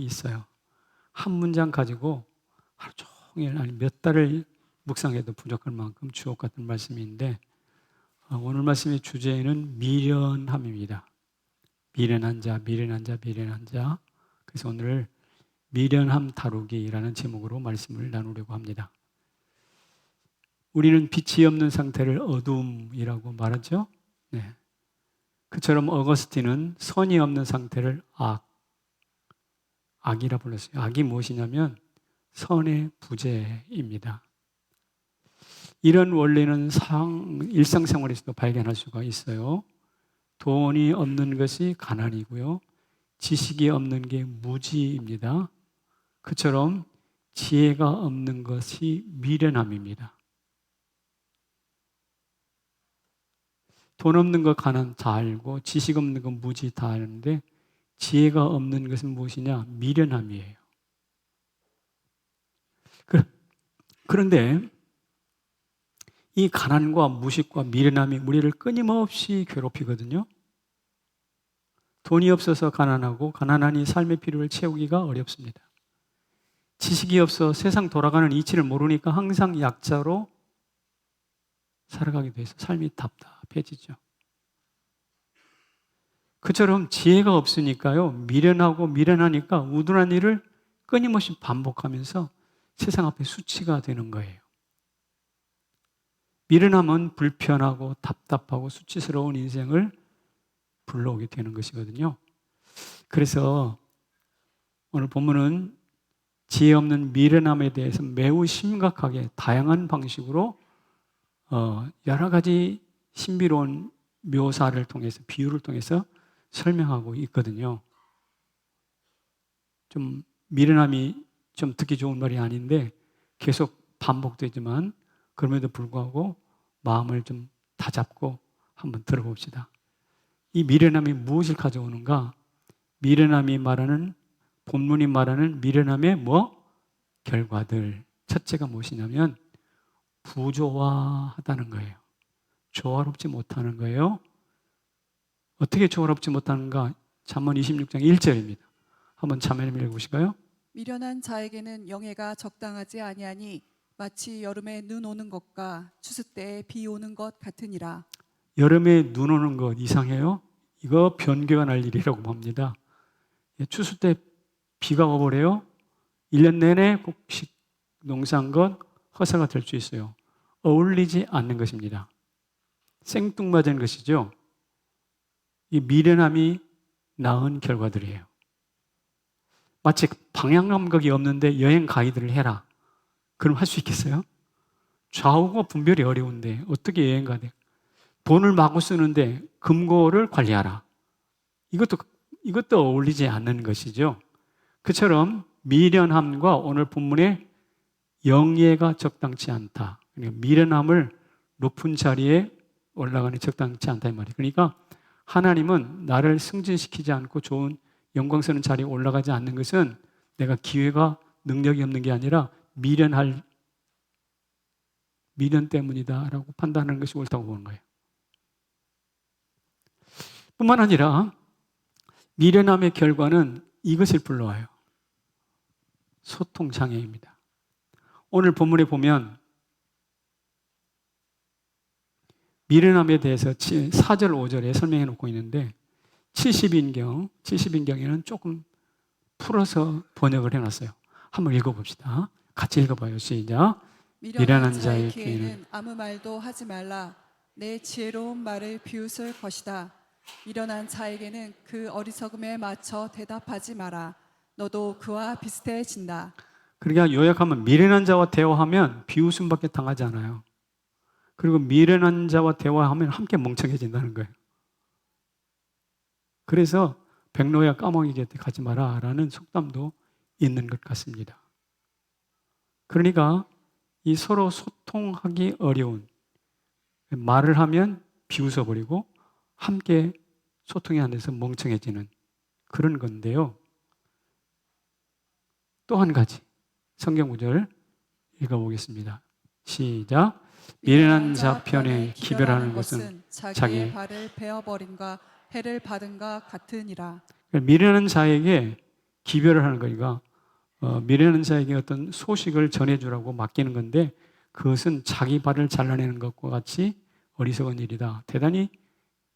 있어요. 한 문장 가지고 하루 종일 아니 몇 달을 묵상해도 부족할 만큼 주옥 같은 말씀인데 오늘 말씀의 주제는 미련함입니다. 미련한 자, 미련한 자, 미련한 자. 그래서 오늘 미련함 다루기라는 제목으로 말씀을 나누려고 합니다. 우리는 빛이 없는 상태를 어둠이라고 말하죠. 네. 그처럼 어거스틴은 선이 없는 상태를 악이라 불렀어요. 악이 무엇이냐면 선의 부재입니다. 이런 원리는 일상생활에서도 발견할 수가 있어요. 돈이 없는 것이 가난이고요. 지식이 없는 게 무지입니다. 그처럼 지혜가 없는 것이 미련함입니다. 돈 없는 거 가난 다 알고 지식 없는 거 무지 다 아는데 지혜가 없는 것은 무엇이냐? 미련함이에요. 그런데 이 가난과 무식과 미련함이 우리를 끊임없이 괴롭히거든요. 돈이 없어서 가난하고 가난하니 삶의 필요를 채우기가 어렵습니다. 지식이 없어 세상 돌아가는 이치를 모르니까 항상 약자로 살아가게 돼서 삶이 답답해지죠. 그처럼 지혜가 없으니까요. 미련하고 미련하니까 우둔한 일을 끊임없이 반복하면서 세상 앞에 수치가 되는 거예요. 미련함은 불편하고 답답하고 수치스러운 인생을 불러오게 되는 것이거든요. 그래서 오늘 본문은 지혜 없는 미련함에 대해서 매우 심각하게 다양한 방식으로 여러 가지 신비로운 묘사를 통해서 비유를 통해서 설명하고 있거든요. 좀 미련함이 좀 듣기 좋은 말이 아닌데 계속 반복되지만 그럼에도 불구하고 마음을 좀 다잡고 한번 들어봅시다. 이 미련함이 무엇을 가져오는가? 미련함이 말하는 본문이 말하는 미련함의 결과들. 첫째가 무엇이냐면 부조화하다는 거예요. 조화롭지 못하는 거예요. 어떻게 조화롭지 못하는가? 잠언 26장 1절입니다. 한번 자매님 읽으실까요? 미련한 자에게는 영예가 적당하지 아니하니 마치 여름에 눈 오는 것과 추수 때에 비 오는 것 같으니라. 여름에 눈 오는 것 이상해요? 이거 변개가 날 일이라고 봅니다. 추수 때 비가 와버려요? 1년 내내 곡식 농사한 건 허사가 될 수 있어요. 어울리지 않는 것입니다. 생뚱맞은 것이죠. 이 미련함이 낳은 결과들이에요. 마치 방향 감각이 없는데 여행 가이드를 해라. 그럼 할 수 있겠어요? 좌우가 분별이 어려운데 어떻게 여행 가야 돼요? 돈을 마구 쓰는데 금고를 관리하라. 이것도 어울리지 않는 것이죠. 그처럼 미련함과 오늘 본문의 영예가 적당치 않다. 그러니까 미련함을 높은 자리에 올라가는 적당치 않다 이 말이에요. 그러니까 하나님은 나를 승진시키지 않고 좋은 영광스러운 자리에 올라가지 않는 것은 내가 기회가 능력이 없는 게 아니라 미련 때문이다라고 판단하는 것이 옳다고 보는 거예요. 뿐만 아니라 미련함의 결과는 이것을 불러와요. 소통장애입니다. 오늘 본문에 보면 미련함에 대해서 4절, 5절에 설명해 놓고 있는데 70인경에는 조금 풀어서 번역을 해놨어요. 한번 읽어봅시다. 같이 읽어봐요. 시작. 미련한 자의 기회는 아무 말도 하지 말라. 내 지혜로운 말을 비웃을 것이다. 미련한 자에게는 그 어리석음에 맞춰 대답하지 마라. 너도 그와 비슷해진다. 그러니까 요약하면 미련한 자와 대화하면 비웃음밖에 당하지 않아요. 그리고 미련한 자와 대화하면 함께 멍청해진다는 거예요. 그래서 백로야 까마귀 곁에 가지 마라 라는 속담도 있는 것 같습니다. 그러니까 이 서로 소통하기 어려운 말을 하면 비웃어버리고 함께 소통이 안 돼서 멍청해지는 그런 건데요. 또 한 가지 성경 구절 읽어보겠습니다. 시작. 미련한 자 편에 기별하는 것은 자기의 발을 베어버림과 해를 받은가 같으니라. 미련한 자에게 기별을 하는 거니까 미련한 자에게 어떤 소식을 전해주라고 맡기는 건데 그것은 자기 발을 잘라내는 것과 같이 어리석은 일이다. 대단히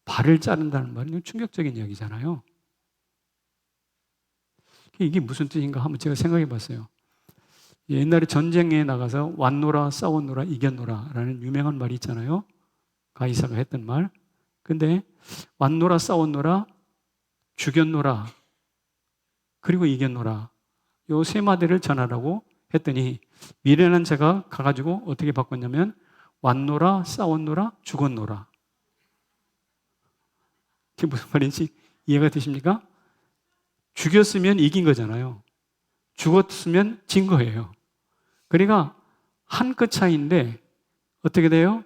발을 자른다는 말은 충격적인 이야기잖아요. 이게 무슨 뜻인가 한번 제가 생각해 봤어요. 옛날에 전쟁에 나가서 왔노라 싸웠노라 이겼노라 라는 유명한 말이 있잖아요. 가이사가 했던 말. 근데 왔노라 싸웠노라 죽였노라 그리고 이겼노라 요 세 마디를 전하라고 했더니 미련한 자가 가가지고 어떻게 바꿨냐면 왔노라 싸웠노라 죽었노라. 이게 무슨 말인지 이해가 되십니까? 죽였으면 이긴 거잖아요. 죽었으면 진 거예요. 그러니까 한 끗 차이인데 어떻게 돼요?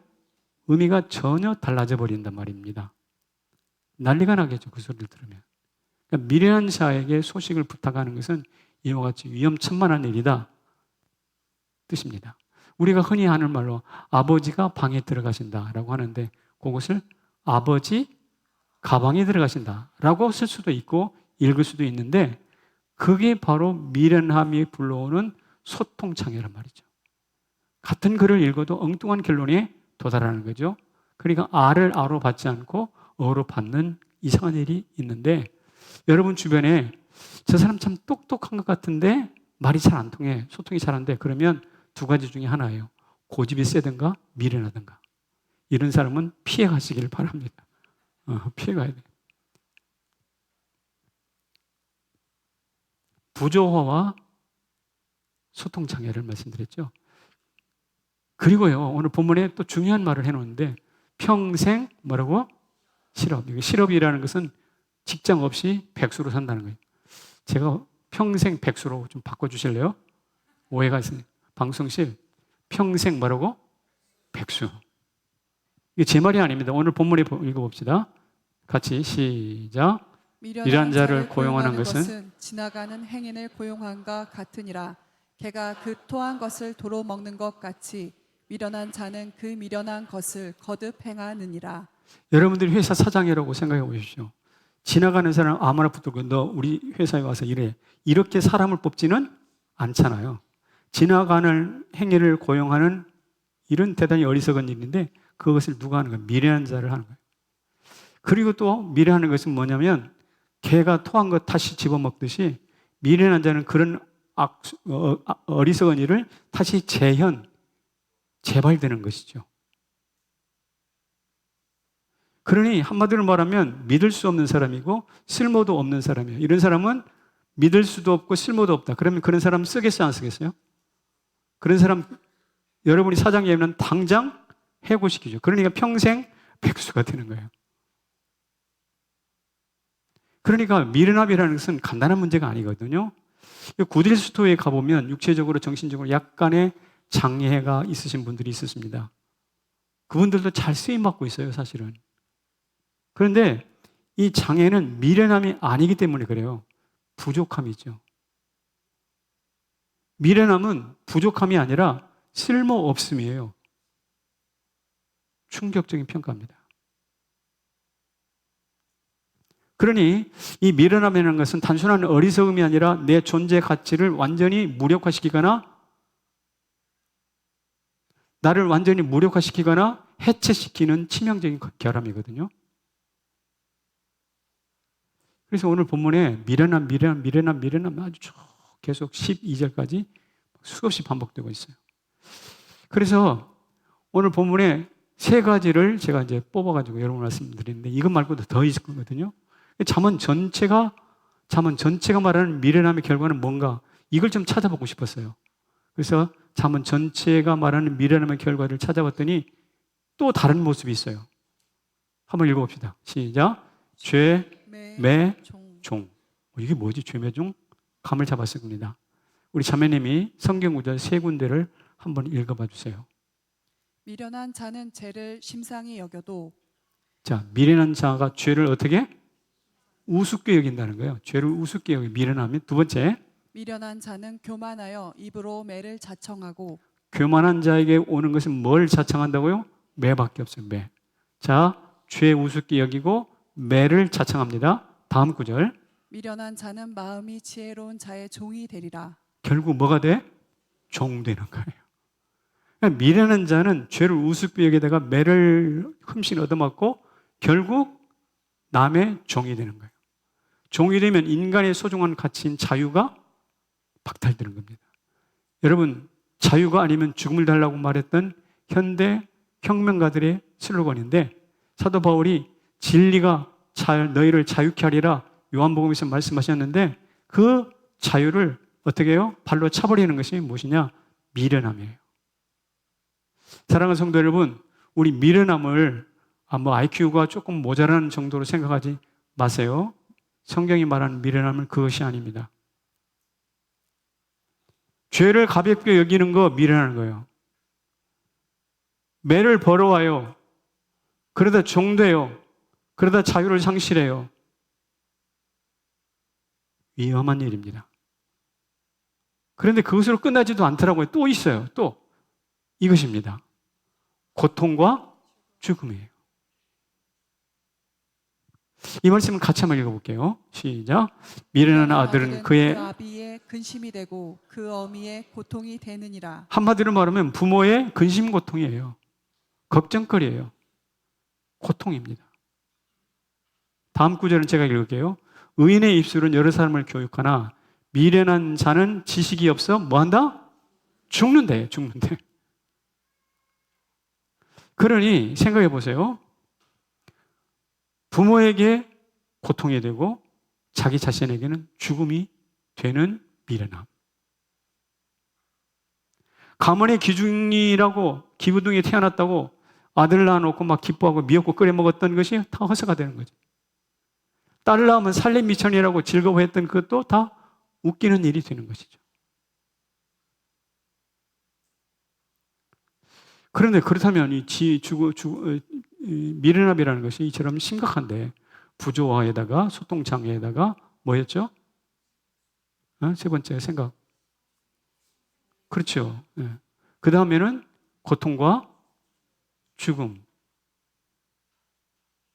의미가 전혀 달라져 버린단 말입니다. 난리가 나겠죠. 그 소리를 들으면. 그러니까 미련한 자에게 소식을 부탁하는 것은 이와 같이 위험천만한 일이다 뜻입니다. 우리가 흔히 하는 말로 아버지가 방에 들어가신다라고 하는데 그것을 아버지 가방에 들어가신다라고 쓸 수도 있고 읽을 수도 있는데 그게 바로 미련함이 불러오는 소통장애란 말이죠. 같은 글을 읽어도 엉뚱한 결론에 도달하는 거죠. 그러니까 아를 아로 받지 않고 어로 받는 이상한 일이 있는데 여러분 주변에 저 사람 참 똑똑한 것 같은데 말이 잘 안 통해 소통이 잘 안 돼. 그러면 두 가지 중에 하나예요. 고집이 세든가 미련하든가. 이런 사람은 피해 가시기를 바랍니다. 피해 가야 돼요. 부조화와 소통장애를 말씀드렸죠. 그리고요, 오늘 본문에 또 중요한 말을 해놓는데 평생 뭐라고? 실업. 실업이라는 것은 직장 없이 백수로 산다는 거예요. 제가 평생 백수로 좀 바꿔주실래요? 오해가 있어요. 방송실 평생 뭐라고? 백수. 이게 제 말이 아닙니다. 오늘 본문에 읽어봅시다. 같이 시작. 미련한 자를 고용하는 것은 지나가는 행인을 고용한과 같으니라. 개가 그 토한 것을 도로 먹는 것 같이 미련한 자는 그 미련한 것을 거듭 행하느니라. 여러분들이 회사 사장이라고 생각해 보십시오. 지나가는 사람 아무나 붙들고 너 우리 회사에 와서 일해. 이렇게 사람을 뽑지는 않잖아요. 지나가는 행위를 고용하는 일은 대단히 어리석은 일인데 그것을 누가 하는 거예요? 미련한 자를 하는 거예요. 그리고 또 미련하는 것은 뭐냐면 개가 토한 것 다시 집어먹듯이 미련한 자는 그런 어리석은 일을 다시 재발되는 것이죠. 그러니 한마디로 말하면 믿을 수 없는 사람이고 쓸모도 없는 사람이에요. 이런 사람은 믿을 수도 없고 쓸모도 없다. 그러면 그런 사람 쓰겠어요? 안 쓰겠어요? 그런 사람 여러분이 사장이면 당장 해고시키죠. 그러니까 평생 백수가 되는 거예요. 그러니까 미련함이라는 것은 간단한 문제가 아니거든요. 구딜스토어에 가보면 육체적으로 정신적으로 약간의 장애가 있으신 분들이 있었습니다. 그분들도 잘 쓰임받고 있어요, 사실은. 그런데 이 장애는 미련함이 아니기 때문에 그래요. 부족함이죠. 미련함은 부족함이 아니라 쓸모없음이에요. 충격적인 평가입니다. 그러니 이 미련함이라는 것은 단순한 어리석음이 아니라 내 존재 가치를 완전히 무력화시키거나 나를 완전히 무력화시키거나 해체시키는 치명적인 결함이거든요. 그래서 오늘 본문에 미련함 아주 쭉 계속 12절까지 수없이 반복되고 있어요. 그래서 오늘 본문에 세 가지를 제가 이제 뽑아가지고 여러분 말씀드리는데 이것 말고도 더 있을 거거든요. 잠언 전체가 말하는 미련함의 결과는 뭔가 이걸 좀 찾아보고 싶었어요. 그래서 잠언 전체가 말하는 미련함의 결과를 찾아봤더니 또 다른 모습이 있어요. 한번 읽어봅시다. 시작. 죄, 매, 종. 이게 뭐지? 죄, 매, 종? 감을 잡았을 겁니다. 우리 자매님이 성경 구절 세 군데를 한번 읽어봐 주세요. 미련한 자는 죄를 심상히 여겨도 자, 미련한 자가 죄를 어떻게? 우습게 여긴다는 거예요. 죄를 우습게 여기 미련하면. 두 번째, 미련한 자는 교만하여 입으로 매를 자청하고 교만한 자에게 오는 것은 뭘 자청한다고요? 매밖에 없어요. 매. 자, 죄 우습게 여기고 매를 자청합니다. 다음 구절. 미련한 자는 마음이 지혜로운 자의 종이 되리라. 결국 뭐가 돼? 종 되는 거예요. 그러니까 미련한 자는 죄를 우습게 여기다가 매를 흠씬 얻어맞고 결국 남의 종이 되는 거예요. 종이 되면 인간의 소중한 가치인 자유가 박탈되는 겁니다. 여러분, 자유가 아니면 죽음을 달라고 말했던 현대 혁명가들의 슬로건인데, 사도 바울이 진리가 너희를 자유케 하리라 요한복음에서 말씀하셨는데, 그 자유를 어떻게 해요? 발로 차버리는 것이 무엇이냐? 미련함이에요. 사랑하는 성도 여러분, 우리 미련함을 IQ가 조금 모자라는 정도로 생각하지 마세요. 성경이 말하는 미련함은 그것이 아닙니다. 죄를 가볍게 여기는 거 미련한 거예요. 매를 벌어와요. 그러다 종돼요. 그러다 자유를 상실해요. 위험한 일입니다. 그런데 그것으로 끝나지도 않더라고요. 또 있어요. 또 이것입니다. 고통과 죽음이에요. 이 말씀을 같이 한번 읽어볼게요. 시작. 미련한 아들은 그의 그 아비의 근심이 되고 그 어미의 고통이 되느니라. 한마디로 말하면 부모의 근심 고통이에요. 걱정거리예요. 고통입니다. 다음 구절은 제가 읽을게요. 의인의 입술은 여러 사람을 교육하나 미련한 자는 지식이 없어 뭐한다? 죽는데. 그러니 생각해 보세요. 부모에게 고통이 되고 자기 자신에게는 죽음이 되는 미련함. 가문의 기둥이라고 기부둥이 태어났다고 아들 낳아놓고 막 기뻐하고 미역국 끓여 먹었던 것이 다 허세가 되는 거죠. 딸을 낳으면 살림미천이라고 즐거워했던 그것도 다 웃기는 일이 되는 것이죠. 그런데 그렇다면 이 미련함이라는 것이 이처럼 심각한데 부조화에다가 소통장애에다가 뭐였죠? 세 번째 생각. 그렇죠. 그 다음에는 고통과 죽음.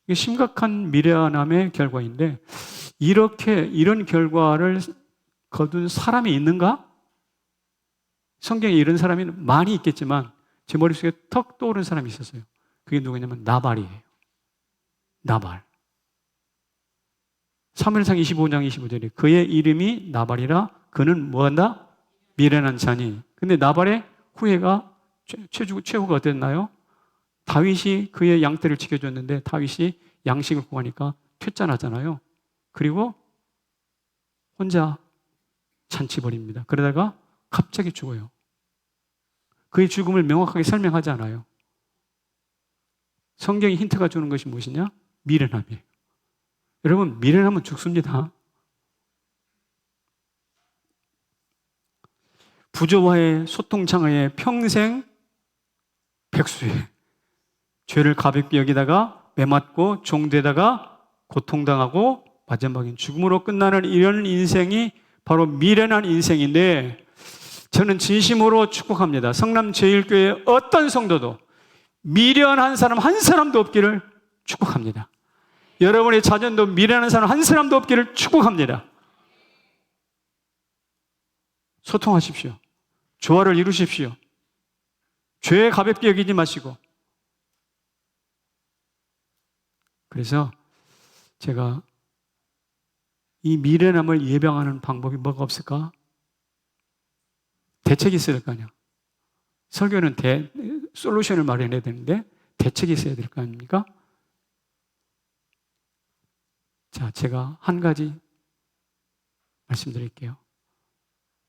이게 심각한 미련함의 결과인데 이런 결과를 거둔 사람이 있는가? 성경에 이런 사람이 많이 있겠지만 제 머릿속에 턱 떠오른 사람이 있었어요. 그게 누구냐면 나발이에요. 나발. 사무엘상 25장 25절에 그의 이름이 나발이라 그는 뭐한다? 미련한 자니. 근데 나발의 후회가 최후가 어땠나요? 다윗이 그의 양떼를 지켜줬는데 다윗이 양식을 구하니까 퇴짜나잖아요. 그리고 혼자 잔치 벌입니다. 그러다가 갑자기 죽어요. 그의 죽음을 명확하게 설명하지 않아요. 성경이 힌트가 주는 것이 무엇이냐? 미련함이에요. 여러분, 미련하면 죽습니다. 부조화의 소통장애의 평생 백수에 죄를 가볍게 여기다가 매맞고 종되다가 고통당하고 마지막엔 죽음으로 끝나는 이런 인생이 바로 미련한 인생인데 저는 진심으로 축복합니다. 성남제일교회 어떤 성도도 미련한 사람 한 사람도 없기를 축복합니다. 여러분의 자녀도 미련한 사람 한 사람도 없기를 축복합니다. 소통하십시오. 조화를 이루십시오. 죄 가볍게 여기지 마시고. 그래서 제가 이 미련함을 예방하는 방법이 뭐가 없을까? 대책이 있어야 될 거 아니야. 설교는 솔루션을 마련해야 되는데 대책이 있어야 될 거 아닙니까? 자, 제가 한 가지 말씀드릴게요.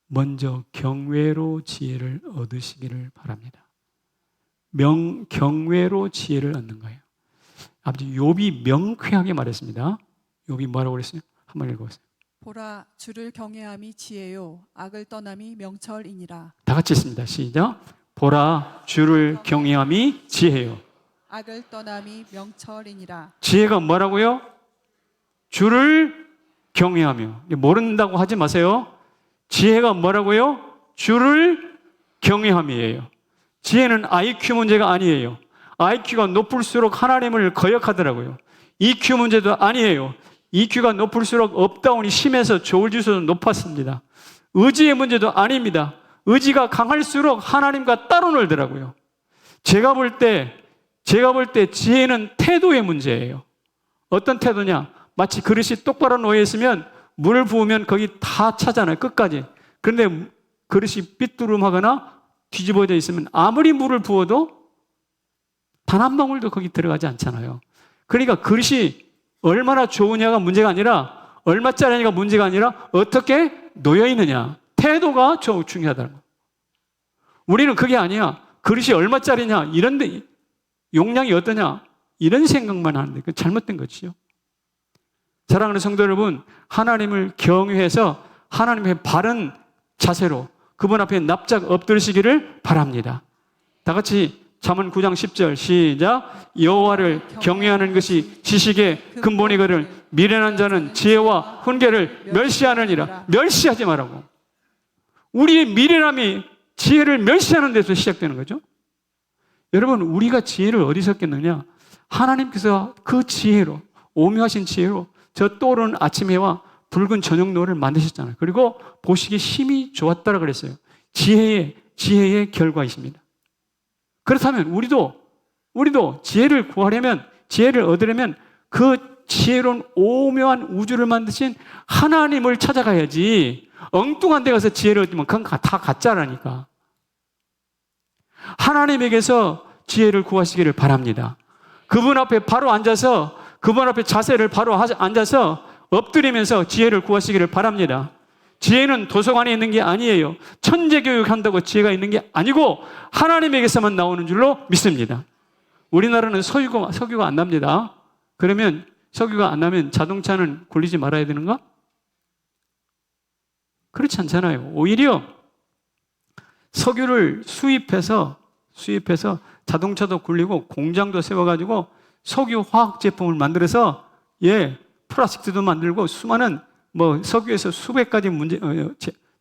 먼저 경외로 지혜를 얻으시기를 바랍니다. 경외로 지혜를 얻는 거예요. 아버지 욥이 명쾌하게 말했습니다. 욥이 뭐라고 그랬어요? 한번 읽어보세요. 보라, 주를 경외함이 지혜요 악을 떠남이 명철이니라. 다 같이 했습니다. 시작. 보라, 주를 경외함이 지혜요 악을 떠남이 명철이니라. 지혜가 뭐라고요? 주를 경외하며. 모른다고 하지 마세요. 지혜가 뭐라고요? 주를 경외함이에요. 지혜는 IQ 문제가 아니에요. IQ가 높을수록 하나님을 거역하더라고요. EQ 문제도 아니에요. EQ가 높을수록 업다운이 심해서 조울 지수도 높았습니다. 의지의 문제도 아닙니다. 의지가 강할수록 하나님과 따로 놀더라고요. 제가 볼 때 지혜는 태도의 문제예요. 어떤 태도냐? 마치 그릇이 똑바로 놓여 있으면 물을 부으면 거기 다 차잖아요. 끝까지. 그런데 그릇이 삐뚤음하거나 뒤집어져 있으면 아무리 물을 부어도 단 한 방울도 거기 들어가지 않잖아요. 그러니까 그릇이 얼마나 좋으냐가 문제가 아니라 얼마짜리냐가 문제가 아니라 어떻게 놓여 있느냐. 태도가 중요하다는 거예요. 우리는 그게 아니야. 그릇이 얼마짜리냐, 이런데 용량이 어떠냐, 이런 생각만 하는데 그 잘못된 거지요. 사랑하는 성도 여러분, 하나님을 경외해서 하나님의 바른 자세로 그분 앞에 납작 엎드리시기를 바랍니다. 다 같이 잠언 9장 10절 시작. 여호와를 경외하는 것이 지식의 근본이거늘 미련한 자는 지혜와 훈계를 멸시하느니라. 멸시하지 말라고. 우리의 미련함이 지혜를 멸시하는 데서 시작되는 거죠. 여러분, 우리가 지혜를 어디서 얻겠느냐? 하나님께서 그 지혜로, 오묘하신 지혜로 저 떠오르는 아침 해와 붉은 저녁 노을을 만드셨잖아요. 그리고 보시기 힘이 좋았다고 그랬어요. 지혜의 결과이십니다. 그렇다면 우리도 지혜를 구하려면, 지혜를 얻으려면 그 지혜로운 오묘한 우주를 만드신 하나님을 찾아가야지. 엉뚱한 데 가서 지혜를 얻으면 그건 다 가짜라니까. 하나님에게서 지혜를 구하시기를 바랍니다. 그분 앞에 바로 앉아서, 그분 앞에 자세를 바로 앉아서 엎드리면서 지혜를 구하시기를 바랍니다. 지혜는 도서관에 있는 게 아니에요. 천재교육 한다고 지혜가 있는 게 아니고 하나님에게서만 나오는 줄로 믿습니다. 우리나라는 석유가 안 납니다. 그러면 석유가 안 나면 자동차는 굴리지 말아야 되는가? 그렇지 않잖아요. 오히려 석유를 수입해서 자동차도 굴리고 공장도 세워가지고 석유 화학 제품을 만들어서 플라스틱도 만들고 수많은 석유에서 수백 가지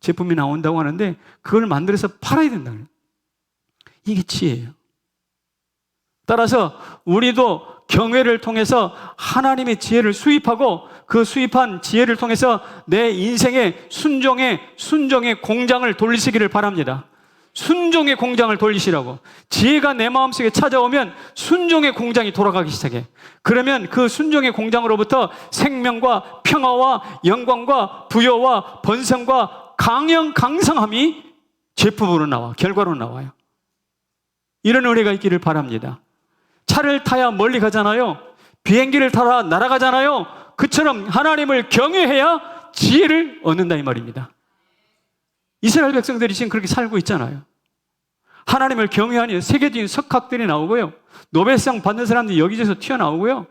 제품이 나온다고 하는데 그걸 만들어서 팔아야 된다. 이게 지혜예요. 따라서 우리도 경외를 통해서 하나님의 지혜를 수입하고 그 수입한 지혜를 통해서 내 인생의 순종의 공장을 돌리시기를 바랍니다. 순종의 공장을 돌리시라고. 지혜가 내 마음속에 찾아오면 순종의 공장이 돌아가기 시작해. 그러면 그 순종의 공장으로부터 생명과 평화와 영광과 부여와 번성과 강성함이 제품으로 나와, 결과로 나와요. 이런 은혜가 있기를 바랍니다. 차를 타야 멀리 가잖아요. 비행기를 타라 날아가잖아요. 그처럼 하나님을 경외해야 지혜를 얻는다 이 말입니다. 이스라엘 백성들이 지금 그렇게 살고 있잖아요. 하나님을 경외하니 세계적인 석학들이 나오고요. 노벨상 받는 사람들이 여기저기서 튀어나오고요.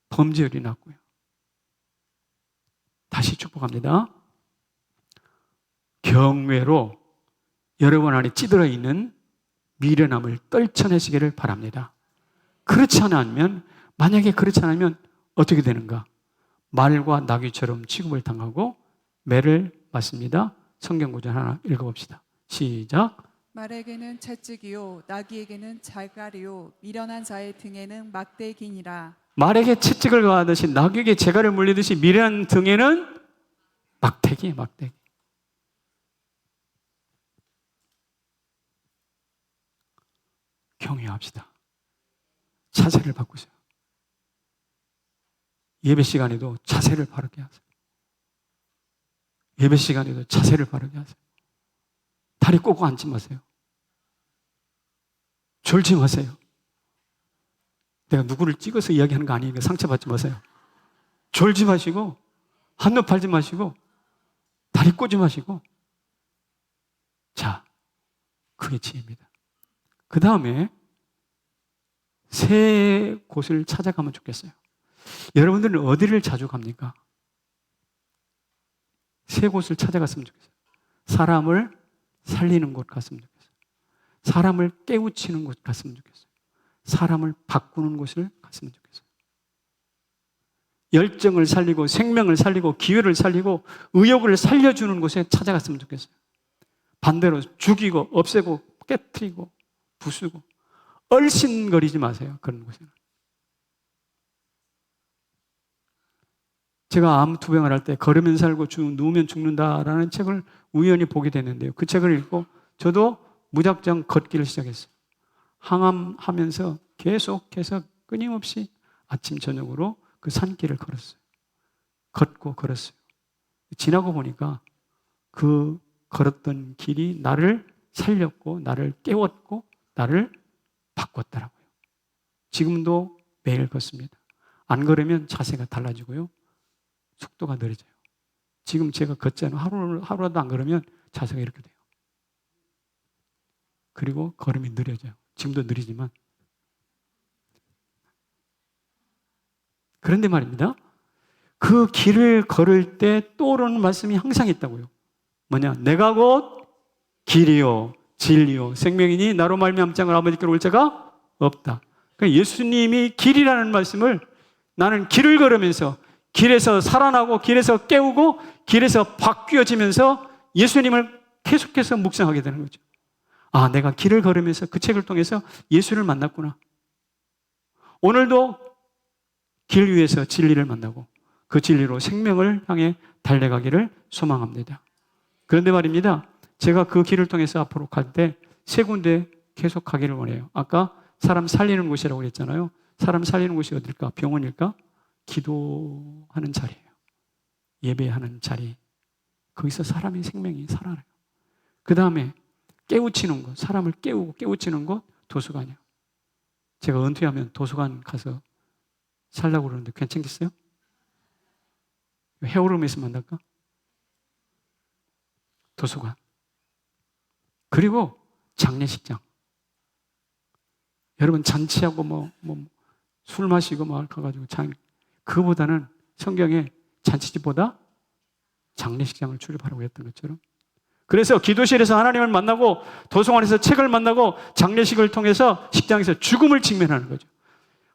범죄율이 낮고요. 다시 축복합니다. 경외로 여러분 안에 찌들어 있는 미련함을 떨쳐내시기를 바랍니다. 만약에 그렇지 않으면 어떻게 되는가? 말과 나귀처럼 취급을 당하고 매를 맞습니다. 성경 구절 하나 읽어봅시다. 시작. 말에게는 채찍이요 나귀에게는 잘갈이요 미련한 자의 등에는 막대기니라. 말에게 채찍을 가하듯이 나귀에게 재갈을 물리듯이 미련한 등에는 막대기. 경외합시다. 자세를 바꾸세요. 예배 시간에도 자세를 바르게 하세요. 예배 시간에도 자세를 바르게 하세요. 다리 꼬고 앉지 마세요. 졸지 마세요. 내가 누구를 찍어서 이야기하는 거 아니니까 상처받지 마세요. 졸지 마시고 한눈 팔지 마시고 다리 꼬지 마시고. 자, 그게 지혜입니다. 그 다음에 세 곳을 찾아가면 좋겠어요. 여러분들은 어디를 자주 갑니까? 세 곳을 찾아갔으면 좋겠어요. 사람을 살리는 곳 갔으면 좋겠어요. 사람을 깨우치는 곳 갔으면 좋겠어요. 사람을 바꾸는 곳을 갔으면 좋겠어요. 열정을 살리고 생명을 살리고 기회를 살리고 의욕을 살려주는 곳에 찾아갔으면 좋겠어요. 반대로 죽이고 없애고 깨트리고 부수고 얼씬거리지 마세요. 그런 곳에는. 제가 암 투병을 할 때 걸으면 살고 누우면 죽는다라는 책을 우연히 보게 됐는데요. 그 책을 읽고 저도 무작정 걷기를 시작했어요. 항암하면서 계속해서 끊임없이 아침 저녁으로 그 산길을 걸었어요. 걷고 걸었어요. 지나고 보니까 그 걸었던 길이 나를 살렸고 나를 깨웠고 나를 바꿨더라고요. 지금도 매일 걷습니다. 안 걸으면 자세가 달라지고요. 속도가 느려져요. 지금 제가 걷잖아요. 하루라도 안 걸으면 자세가 이렇게 돼요. 그리고 걸음이 느려져요. 지금도 느리지만. 그런데 말입니다. 그 길을 걸을 때 떠오르는 말씀이 항상 있다고요. 뭐냐? 내가 곧 길이요 진리요 생명이니 나로 말미암지 않고 아버지께로 올 자가 없다. 그러니까 예수님이 길이라는 말씀을 나는 길을 걸으면서 길에서 살아나고 길에서 깨우고 길에서 바뀌어지면서 예수님을 계속해서 묵상하게 되는 거죠. 아, 내가 길을 걸으면서 그 책을 통해서 예수를 만났구나. 오늘도 길 위에서 진리를 만나고 그 진리로 생명을 향해 달려가기를 소망합니다. 그런데 말입니다. 제가 그 길을 통해서 앞으로 갈 때 세 군데 계속 가기를 원해요. 아까 사람 살리는 곳이라고 그랬잖아요. 사람 살리는 곳이 어딜까? 병원일까? 기도하는 자리예요. 예배하는 자리. 거기서 사람의 생명이 살아나요. 그 다음에 깨우치는 곳, 사람을 깨우고 깨우치는 곳, 도서관이요. 제가 은퇴하면 도서관 가서 살라고 그러는데 괜찮겠어요? 헤어룸에서 만날까? 도서관. 그리고 장례식장. 여러분 잔치하고 술 마시고 가가지고 그거보다는 성경에 잔치집보다 장례식장을 출입하라고 했던 것처럼. 그래서 기도실에서 하나님을 만나고 도서관에서 책을 만나고 장례식을 통해서 식장에서 죽음을 직면하는 거죠.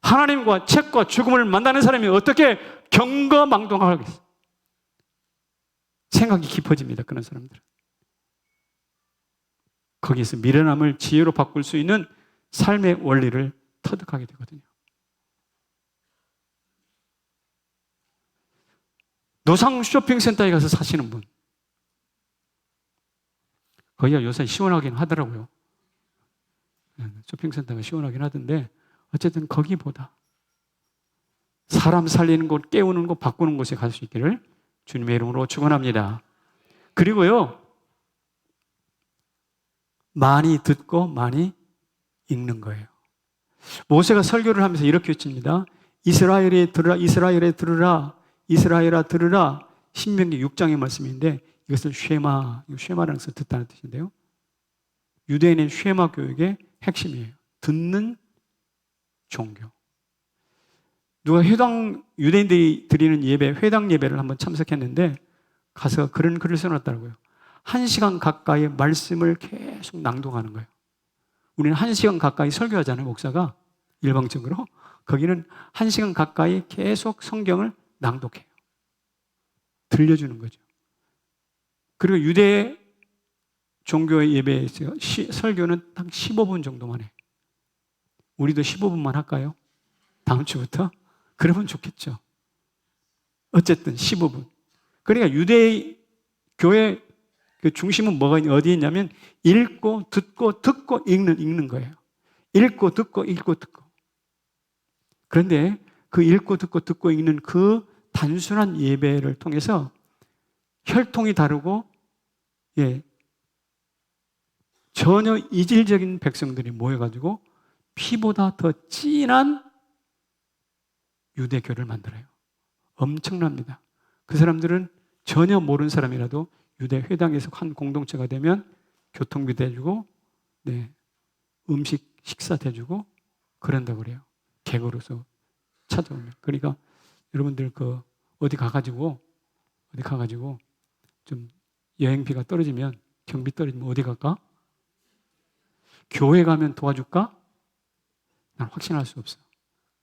하나님과 책과 죽음을 만나는 사람이 어떻게 경거망동하겠어요? 생각이 깊어집니다. 그런 사람들은. 거기에서 미련함을 지혜로 바꿀 수 있는 삶의 원리를 터득하게 되거든요. 노상 쇼핑센터에 가서 사시는 분. 거기가 요새 시원하긴 하더라고요. 쇼핑센터가 시원하긴 하던데 어쨌든 거기보다 사람 살리는 곳, 깨우는 곳, 바꾸는 곳에 갈 수 있기를 주님의 이름으로 축원합니다. 그리고요. 많이 듣고 많이 읽는 거예요. 모세가 설교를 하면서 이렇게 외칩니다. 이스라엘에 들으라, 이스라엘에 들으라, 이스라엘아 들으라. 신명기 6장의 말씀인데 이것을 쉐마라는 것을 듣다는 뜻인데요. 유대인의 쉐마 교육의 핵심이에요. 듣는 종교. 누가 유대인들이 드리는 예배, 회당 예배를 한번 참석했는데 가서 그런 글을 써놨더라고요. 1시간 가까이 말씀을 계속 낭독하는 거예요. 우리는 1시간 가까이 설교하잖아요, 목사가. 일방적으로. 거기는 1시간 가까이 계속 성경을 낭독해요. 들려주는 거죠. 그리고 유대 종교의 예배에서 설교는 딱 15분 정도만 해요. 우리도 15분만 할까요? 다음 주부터? 그러면 좋겠죠. 어쨌든 15분. 그러니까 유대 교회 그 중심은 어디에 있냐면 읽고 듣고 읽는 거예요. 읽고 듣고 그런데 그 읽고 듣고 읽는 그 단순한 예배를 통해서 혈통이 다르고 전혀 이질적인 백성들이 모여가지고 피보다 더 진한 유대교를 만들어요. 엄청납니다. 그 사람들은 전혀 모르는 사람이라도 유대 회당에서 한 공동체가 되면 교통비 대주고, 음식 식사 대주고 그런다고 그래요. 객으로서 찾아오면. 그러니까 여러분들 어디 가가지고 좀 여행비가 떨어지면, 경비 떨어지면 어디 갈까? 교회 가면 도와줄까? 난 확신할 수 없어.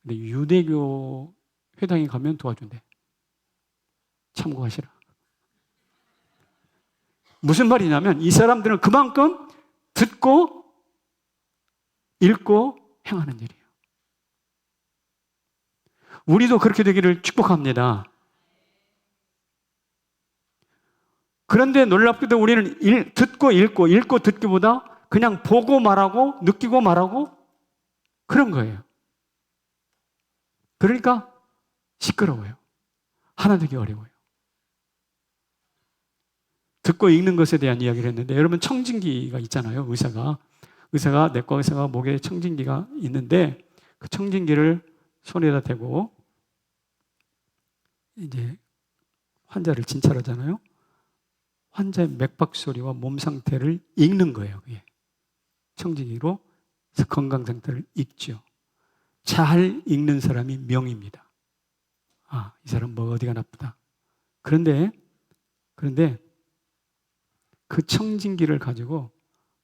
근데 유대교 회당에 가면 도와준대. 참고하시라. 무슨 말이냐면 이 사람들은 그만큼 듣고 읽고 행하는 일이에요. 우리도 그렇게 되기를 축복합니다. 그런데 놀랍게도 우리는 듣고 읽고, 읽고 듣기보다 그냥 보고 말하고, 느끼고 말하고, 그런 거예요. 그러니까 시끄러워요. 하나 되기 어려워요. 듣고 읽는 것에 대한 이야기를 했는데, 여러분 청진기가 있잖아요. 내과 의사가 목에 청진기가 있는데, 그 청진기를 손에다 대고 이제 환자를 진찰하잖아요. 환자의 맥박 소리와 몸 상태를 읽는 거예요. 그게 청진기로 건강 상태를 읽죠. 잘 읽는 사람이 명입니다. 아, 이 사람 뭐 어디가 나쁘다. 그런데 그 청진기를 가지고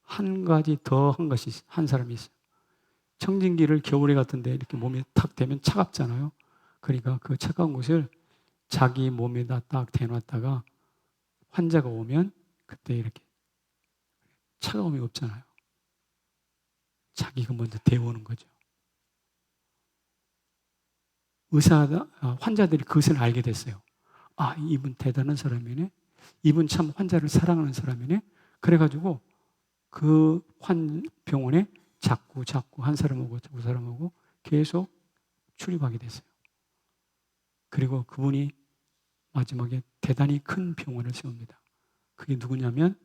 한 가지 더 한 것이 한 사람이 있어요. 청진기를 겨울에 같은데 이렇게 몸에 탁 대면 차갑잖아요. 그러니까 그 차가운 것을 자기 몸에다 딱 대놨다가 환자가 오면 그때 이렇게 차가움이 없잖아요. 자기가 먼저 데우는 거죠. 환자들이 그것을 알게 됐어요. 아, 이분 대단한 사람이네. 이분 참 환자를 사랑하는 사람이네. 그래가지고 그 병원에 자꾸 한 사람 오고 두 사람 오고 계속 출입하게 됐어요. 그리고 그분이 마지막에 대단히 큰 병원을 세웁니다. 그게 누구냐면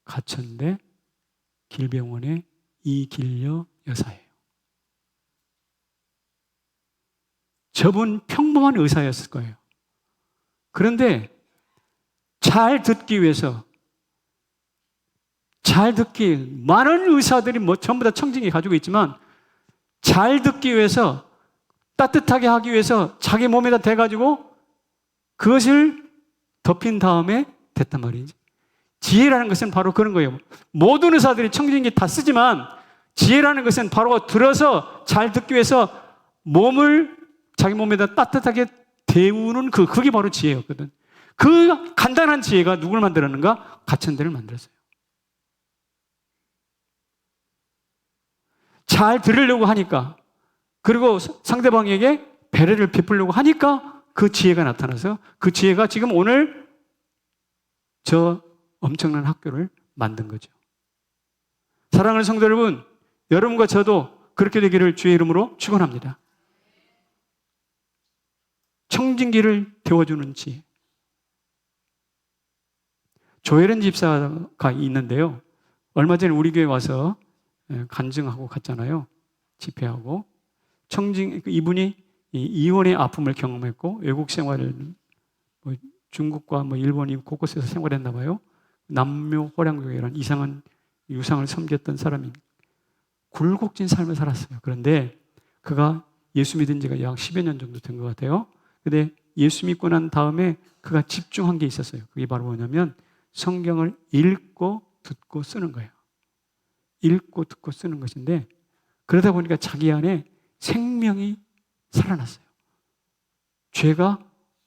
가천대 길병원의 이길려 여사예요. 저분 평범한 의사였을 거예요. 그런데 잘 듣기 위해서 많은 의사들이 전부 다 청진기 가지고 있지만 잘 듣기 위해서 따뜻하게 하기 위해서 자기 몸에다 대가지고 그것을 덮인 다음에 됐단 말이지. 지혜라는 것은 바로 그런 거예요. 모든 의사들이 청진기 다 쓰지만 지혜라는 것은 바로 들어서 잘 듣기 위해서 몸을 자기 몸에다 따뜻하게 데우는 그게 바로 지혜였거든. 그 간단한 지혜가 누굴 만들었는가? 가천대를 만들었어요. 잘 들으려고 하니까, 그리고 상대방에게 배려를 베풀려고 하니까 그 지혜가 나타나서 그 지혜가 지금 오늘 저 엄청난 학교를 만든 거죠. 사랑하는 성도 여러분, 여러분과 저도 그렇게 되기를 주의 이름으로 축원합니다. 청진기를 데워주는 지혜. 조혜련 집사가 있는데요. 얼마 전에 우리 교회 와서 간증하고 갔잖아요. 집회하고. 이분이 이혼의 아픔을 경험했고 외국 생활을 중국과 일본이 곳곳에서 생활했나 봐요. 남묘 호량교회라는 이상한 유상을 섬겼던 사람이 굴곡진 삶을 살았어요. 그런데 그가 예수 믿은 지가 약 10여 년 정도 된 것 같아요. 근데 예수 믿고 난 다음에 그가 집중한 게 있었어요. 그게 바로 뭐냐면 성경을 읽고 듣고 쓰는 거예요. 읽고 듣고 쓰는 것인데 그러다 보니까 자기 안에 생명이 살아났어요. 죄가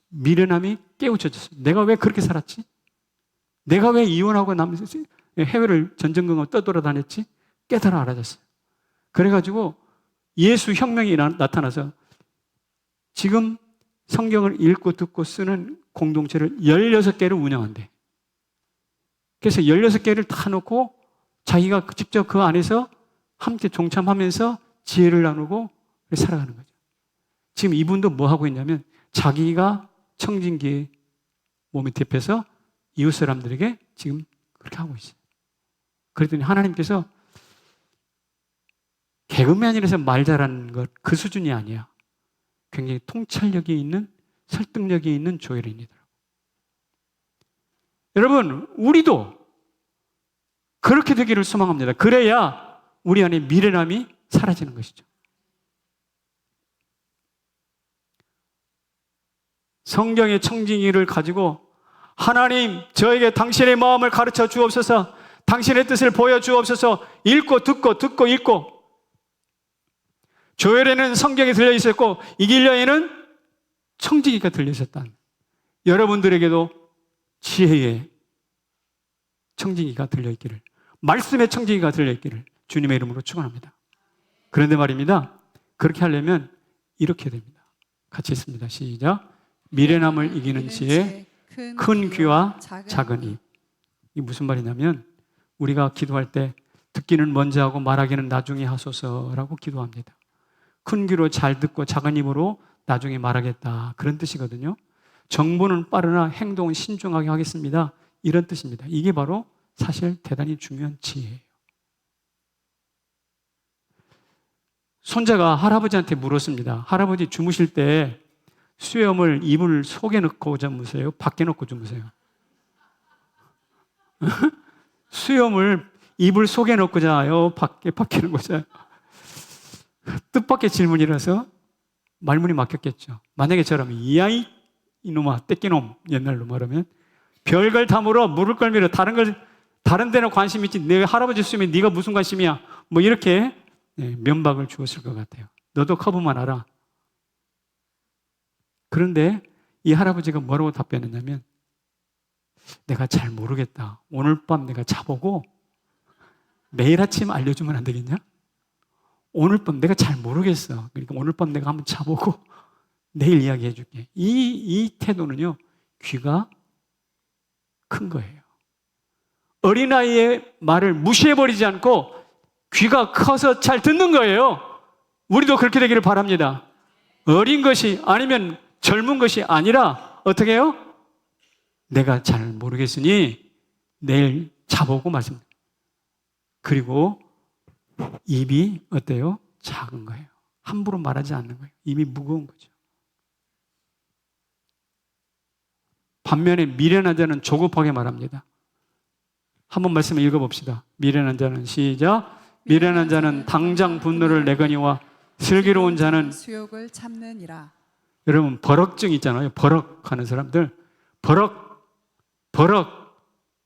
미련함이 깨우쳐졌어요. 내가 왜 그렇게 살았지? 내가 왜 이혼하고 해외를 전전긍긍 떠돌아다녔지? 깨달아 알아졌어요. 그래가지고 예수 혁명이 나타나서 지금 성경을 읽고 듣고 쓰는 공동체를 16개를 운영한대. 그래서 16개를 다 놓고 자기가 직접 그 안에서 함께 동참하면서 지혜를 나누고 살아가는 거죠. 지금 이분도 뭐 하고 있냐면 자기가 청진기에 몸에 대표해서 이웃 사람들에게 지금 그렇게 하고 있어요. 그랬더니 하나님께서 개그맨이라서 말 잘하는 것 그 수준이 아니야. 굉장히 통찰력이 있는 설득력이 있는 조혜련이더라고요. 여러분 우리도 그렇게 되기를 소망합니다. 그래야 우리 안에 미련함이 사라지는 것이죠. 성경의 청진기를 가지고 하나님 저에게 당신의 마음을 가르쳐 주옵소서, 당신의 뜻을 보여주옵소서. 읽고 듣고 읽고. 조엘에는 성경이 들려있었고 이길려에는 청진기가 들려있었다. 여러분들에게도 지혜의 청진기가 들려있기를, 말씀의 청진기가 들려있기를 주님의 이름으로 축원합니다. 그런데 말입니다, 그렇게 하려면 이렇게 됩니다. 같이 했습니다. 시작. 미련함을 이기는 지혜, 큰 귀와 작은 입. 이게 무슨 말이냐면 우리가 기도할 때 듣기는 먼저 하고 말하기는 나중에 하소서라고 기도합니다. 큰 귀로 잘 듣고 작은 입으로 나중에 말하겠다. 그런 뜻이거든요. 정보는 빠르나 행동은 신중하게 하겠습니다. 이런 뜻입니다. 이게 바로 사실 대단히 중요한 지혜예요. 손자가 할아버지한테 물었습니다. 할아버지 주무실 때 수염을 이불 속에 넣고 주무세요? 밖에 넣고 주무세요? 수염을 이불 속에 넣고 자요? 밖에 넣고 자요? 뜻밖의 질문이라서 말문이 막혔겠죠. 만약에 저라면 이아이 이놈아 떼끼놈 옛날로 말하면 별걸 다 물어 물을 걸 밀어 다른 데는 관심 있지 내 할아버지 수염에 네가 무슨 관심이야 뭐 이렇게 면박을 주었을 것 같아요. 너도 커브만 알아. 그런데 이 할아버지가 뭐라고 답변했냐면 내가 잘 모르겠다. 오늘 밤 내가 자보고 내일 아침 알려주면 안 되겠냐? 오늘 밤 내가 잘 모르겠어. 그러니까 오늘 밤 내가 한번 자보고 내일 이야기해 줄게. 이 태도는요, 귀가 큰 거예요. 어린아이의 말을 무시해버리지 않고 귀가 커서 잘 듣는 거예요. 우리도 그렇게 되기를 바랍니다. 어린 것이 아니면 젊은 것이 아니라 어떻게 해요? 내가 잘 모르겠으니 내일 자보고 말씀. 그리고 입이 어때요? 작은 거예요. 함부로 말하지 않는 거예요. 입이 무거운 거죠. 반면에 미련한 자는 조급하게 말합니다. 한번 말씀을 읽어봅시다. 미련한 자는 시작. 미련한 자는 당장 분노를 내거니와 슬기로운 자는 수욕을 참느니라. 여러분 버럭증 있잖아요. 버럭하는 사람들 버럭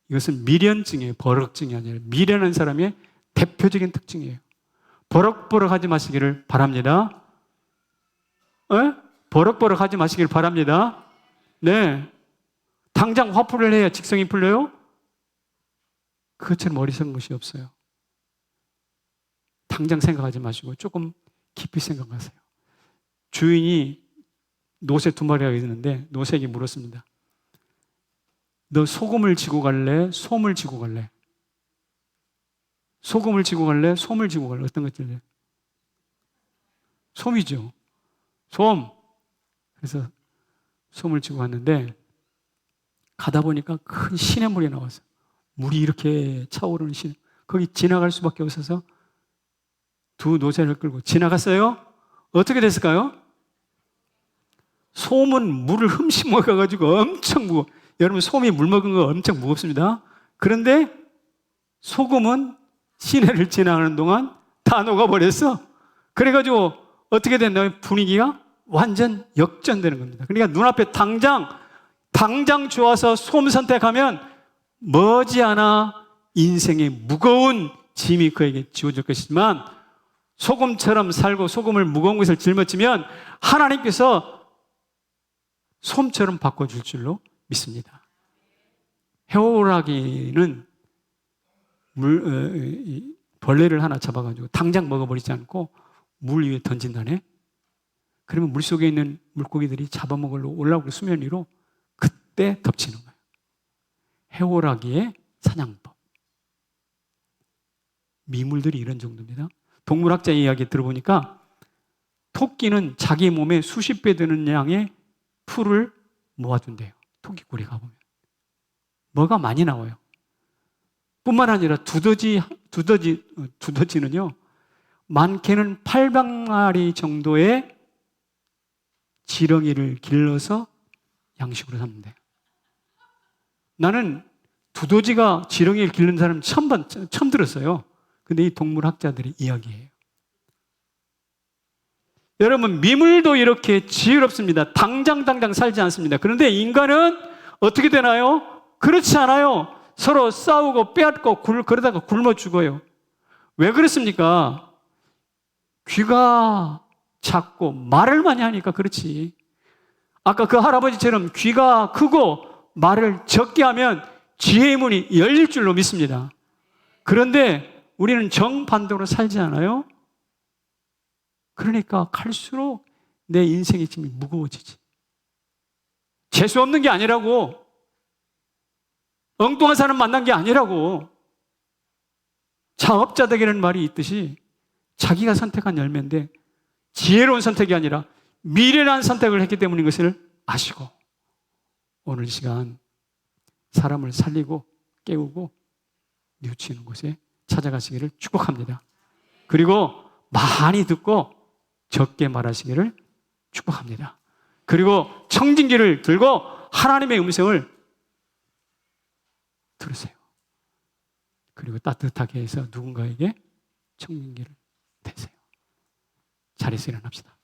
이것은 미련증이에요. 버럭증이 아니라 미련한 사람의 대표적인 특징이에요. 버럭버럭 하지 마시기를 바랍니다. 버럭버럭 하지 마시기를 바랍니다. 네. 당장 화풀이를 해야 직성이 풀려요? 그것처럼 어리석은 것이 없어요. 당장 생각하지 마시고 조금 깊이 생각하세요. 주인이 노새 2마리가 있는데 노새에게 물었습니다. 너 소금을 지고 갈래? 솜을 지고 갈래? 소금을 지고 갈래? 솜을 지고 갈래? 어떤 것들래? 솜이죠. 솜. 그래서 솜을 지고 갔는데 가다 보니까 큰 시냇물이 나왔어요. 물이 이렇게 차오르는 시냇. 거기 지나갈 수밖에 없어서 두 노새를 끌고 지나갔어요. 어떻게 됐을까요? 솜은 물을 흠씬 먹어가지고 엄청 무거워. 여러분 솜이 물 먹은 거 엄청 무겁습니다. 그런데 소금은 시내를 지나가는 동안 다 녹아버렸어. 그래가지고 어떻게 됐나요? 분위기가 완전 역전되는 겁니다. 그러니까 눈앞에 당장 좋아서 솜 선택하면 머지않아 인생의 무거운 짐이 그에게 지워질 것이지만 소금처럼 살고 소금을 무거운 것을 짊어지면 하나님께서 솜처럼 바꿔줄 줄로 믿습니다. 해오라기는 벌레를 하나 잡아가지고 당장 먹어버리지 않고 물 위에 던진다네. 그러면 물속에 있는 물고기들이 잡아먹으러 올라오고 수면 위로 그때 덮치는 거예요. 해오라기의 사냥법. 미물들이 이런 정도입니다. 동물학자 이야기 들어보니까 토끼는 자기 몸에 수십 배 되는 양의 풀을 모아둔대요. 토끼굴에 가보면. 뭐가 많이 나와요. 뿐만 아니라 두더지는요, 많게는 800마리 정도의 지렁이를 길러서 양식으로 삼는데요. 나는 두더지가 지렁이를 기르는 사람 처음 들었어요. 근데 이 동물학자들의 이야기예요. 여러분, 미물도 이렇게 지혜롭습니다. 당장 살지 않습니다. 그런데 인간은 어떻게 되나요? 그렇지 않아요. 서로 싸우고 빼앗고 그러다가 굶어 죽어요. 왜 그렇습니까? 귀가 작고 말을 많이 하니까 그렇지. 아까 그 할아버지처럼 귀가 크고 말을 적게 하면 지혜의 문이 열릴 줄로 믿습니다. 그런데 우리는 정반대로 살지 않아요? 그러니까 갈수록 내 인생의 짐이 무거워지지. 재수 없는 게 아니라고. 엉뚱한 사람 만난 게 아니라고. 자업자득이라는 말이 있듯이 자기가 선택한 열매인데 지혜로운 선택이 아니라 미련한 선택을 했기 때문인 것을 아시고 오늘 이 시간 사람을 살리고 깨우고 뉘우치는 곳에 찾아가시기를 축복합니다. 그리고 많이 듣고 적게 말하시기를 축복합니다. 그리고 청진기를 들고 하나님의 음성을 들으세요. 그리고 따뜻하게 해서 누군가에게 청진기를 대세요. 자리에서 일어납시다.